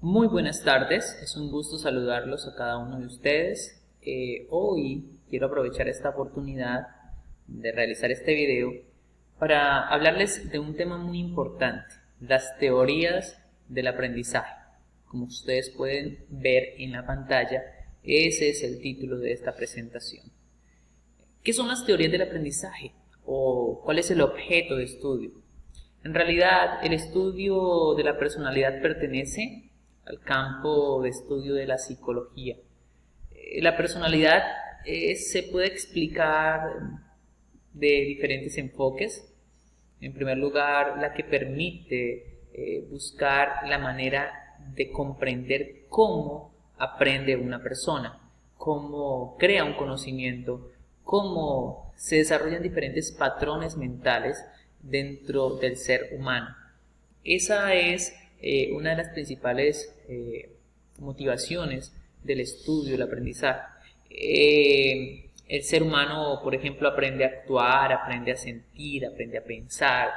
Muy buenas tardes, es un gusto saludarlos a cada uno de ustedes. Hoy quiero aprovechar esta oportunidad de realizar este video para hablarles de un tema muy importante, las teorías del aprendizaje. Como ustedes pueden ver en la pantalla, ese es el título de esta presentación. ¿Qué son las teorías del aprendizaje? ¿O cuál es el objeto de estudio? En realidad, el estudio de la personalidad pertenece al campo de estudio de la psicología. La personalidad se puede explicar de diferentes enfoques. En primer lugar, la que permite buscar la manera de comprender cómo aprende una persona, cómo crea un conocimiento, cómo se desarrollan diferentes patrones mentales dentro del ser humano. Esa es una de las principales motivaciones del estudio del aprendizaje. El ser humano, por ejemplo, aprende a actuar, aprende a sentir, aprende a pensar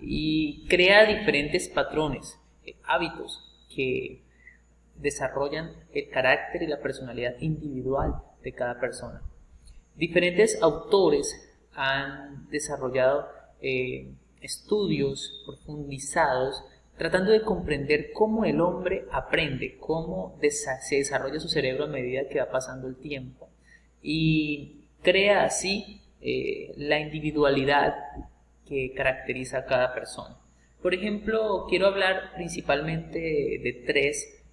y crea diferentes patrones, hábitos que desarrollan el carácter y la personalidad individual de cada persona. Diferentes autores han desarrollado estudios profundizados tratando de comprender cómo el hombre aprende, cómo se desarrolla su cerebro a medida que va pasando el tiempo y crea así la individualidad que caracteriza a cada persona. Por ejemplo, quiero hablar principalmente de tres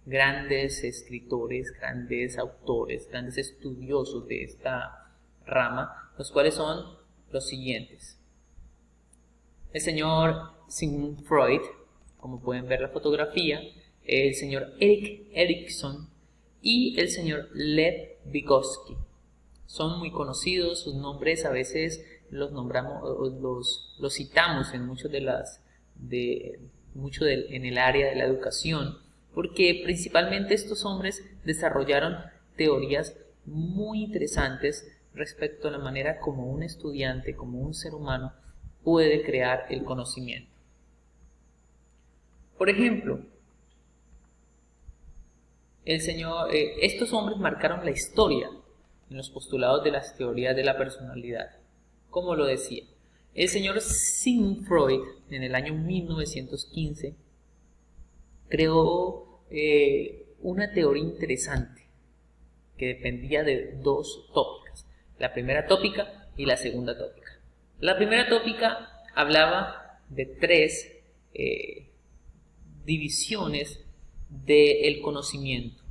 grandes escritores, grandes autores, grandes estudiosos de esta rama, los cuales son los siguientes. El señor Sigmund Freud, como pueden ver la fotografía, el señor Erik Erikson y el señor Lev Vygotsky. Son muy conocidos, sus nombres a veces los nombramos, los citamos en en el área de la educación, porque principalmente estos hombres desarrollaron teorías muy interesantes respecto a la manera como un estudiante, como un ser humano, puede crear el conocimiento. Por ejemplo, estos hombres marcaron la historia en los postulados de las teorías de la personalidad. Como lo decía, el señor Sigmund Freud en el año 1915 creó una teoría interesante que dependía de dos tópicas, la primera tópica y la segunda tópica. La primera tópica hablaba de tres divisiones del conocimiento.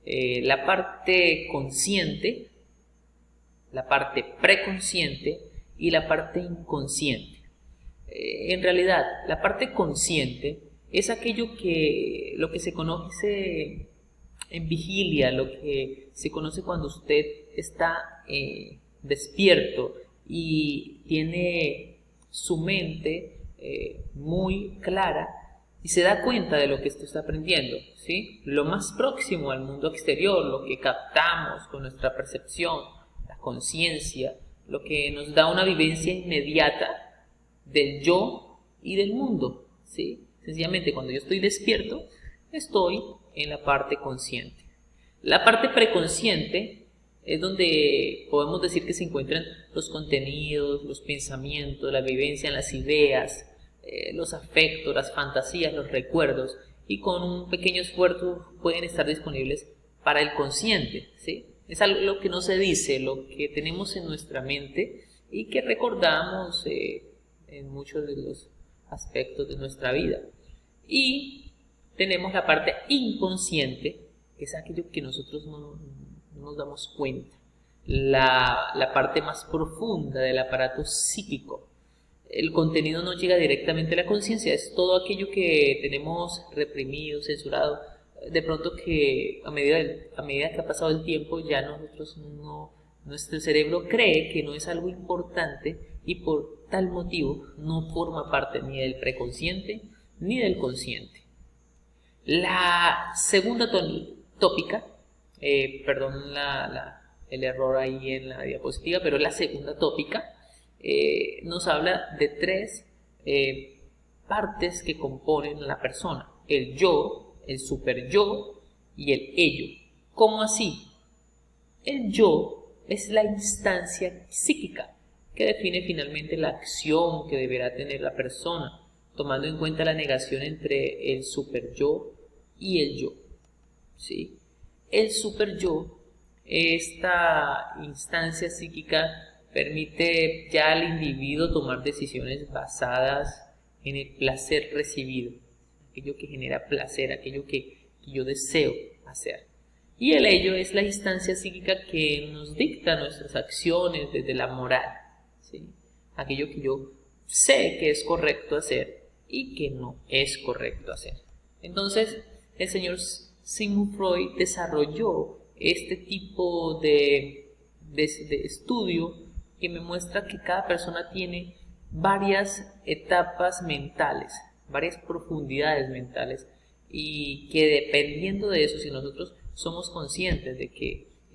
La parte consciente, la parte preconsciente y la parte inconsciente. En realidad, la parte consciente es aquello lo que se conoce en vigilia, lo que se conoce cuando usted está despierto y tiene su mente muy clara y se da cuenta de lo que esto está aprendiendo, ¿sí? Lo más próximo al mundo exterior, lo que captamos con nuestra percepción, la conciencia, lo que nos da una vivencia inmediata del yo y del mundo, ¿sí? Sencillamente cuando yo estoy despierto, estoy en la parte consciente. La parte preconsciente es donde podemos decir que se encuentran los contenidos, los pensamientos, la vivencia, las ideas, los afectos, las fantasías, los recuerdos, y con un pequeño esfuerzo pueden estar disponibles para el consciente, ¿sí? Es algo que no se dice, lo que tenemos en nuestra mente y que recordamos en muchos de los aspectos de nuestra vida. Y tenemos la parte inconsciente, que es aquello que nosotros no nos damos cuenta, la parte más profunda del aparato psíquico. El contenido no llega directamente a la conciencia, es todo aquello que tenemos reprimido, censurado, de pronto que a medida que ha pasado el tiempo ya nuestro cerebro cree que no es algo importante y por tal motivo no forma parte ni del preconsciente ni del consciente. La segunda tópica, perdón el error ahí en la diapositiva, pero la segunda tópica nos habla de tres partes que componen la persona: el yo, el super yo y el ello. ¿Cómo así? El yo es la instancia psíquica que define finalmente la acción que deberá tener la persona, tomando en cuenta la negación entre el super yo y el yo. ¿Sí? El super yo, esta instancia psíquica, permite ya al individuo tomar decisiones basadas en el placer recibido, aquello que genera placer, aquello que yo deseo hacer. Y el ello es la instancia psíquica que nos dicta nuestras acciones desde la moral, ¿sí? Aquello que yo sé que es correcto hacer y que no es correcto hacer. Entonces, el señor Sigmund Freud desarrolló este tipo de estudio que me muestra que cada persona tiene varias etapas mentales, varias profundidades mentales, y que dependiendo de eso, si nosotros somos conscientes de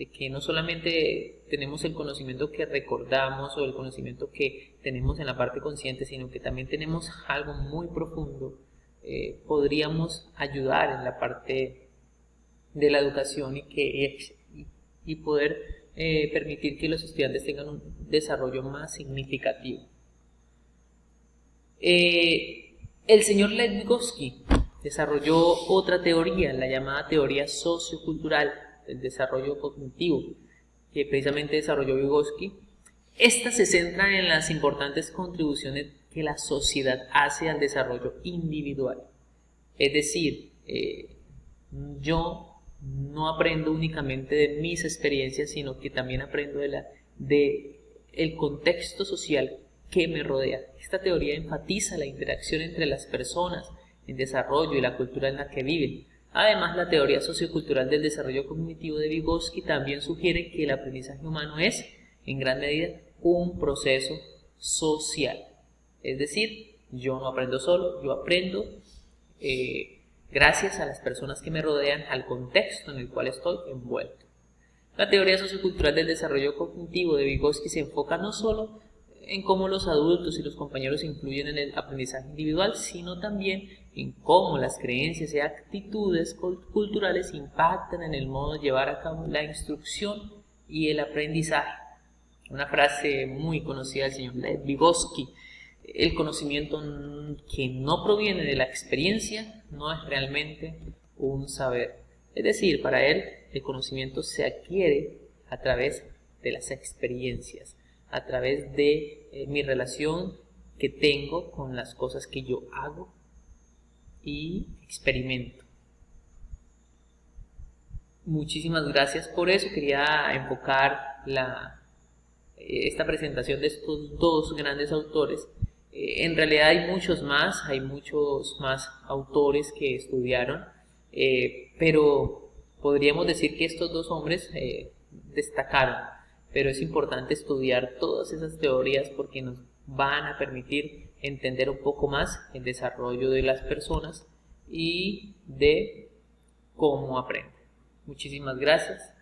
que no solamente tenemos el conocimiento que recordamos o el conocimiento que tenemos en la parte consciente, sino que también tenemos algo muy profundo, podríamos ayudar en la parte de la educación y poder permitir que los estudiantes tengan un desarrollo más significativo. El señor Lev Vygotsky desarrolló otra teoría, la llamada teoría sociocultural del desarrollo cognitivo, que precisamente desarrolló Vygotsky. Esta se centra en las importantes contribuciones que la sociedad hace al desarrollo individual. Es decir, yo no aprendo únicamente de mis experiencias, sino que también aprendo de el contexto social que me rodea. Esta teoría enfatiza la interacción entre las personas en desarrollo y la cultura en la que viven. Además, la teoría sociocultural del desarrollo cognitivo de Vygotsky también sugiere que el aprendizaje humano es, en gran medida, un proceso social. Es decir, yo no aprendo solo, yo aprendo gracias a las personas que me rodean, al contexto en el cual estoy envuelto. La teoría sociocultural del desarrollo cognitivo de Vygotsky se enfoca no solo en cómo los adultos y los compañeros influyen en el aprendizaje individual, sino también en cómo las creencias y actitudes culturales impactan en el modo de llevar a cabo la instrucción y el aprendizaje. Una frase muy conocida del señor Lev Vygotsky: el conocimiento que no proviene de la experiencia no es realmente un saber. Es decir, para él el conocimiento se adquiere a través de las experiencias, a través de mi relación que tengo con las cosas que yo hago y experimento. Muchísimas gracias por eso. Quería enfocar esta presentación de estos dos grandes autores. En realidad hay muchos más autores que estudiaron, pero podríamos decir que estos dos hombres destacaron. Pero es importante estudiar todas esas teorías porque nos van a permitir entender un poco más el desarrollo de las personas y de cómo aprenden. Muchísimas gracias.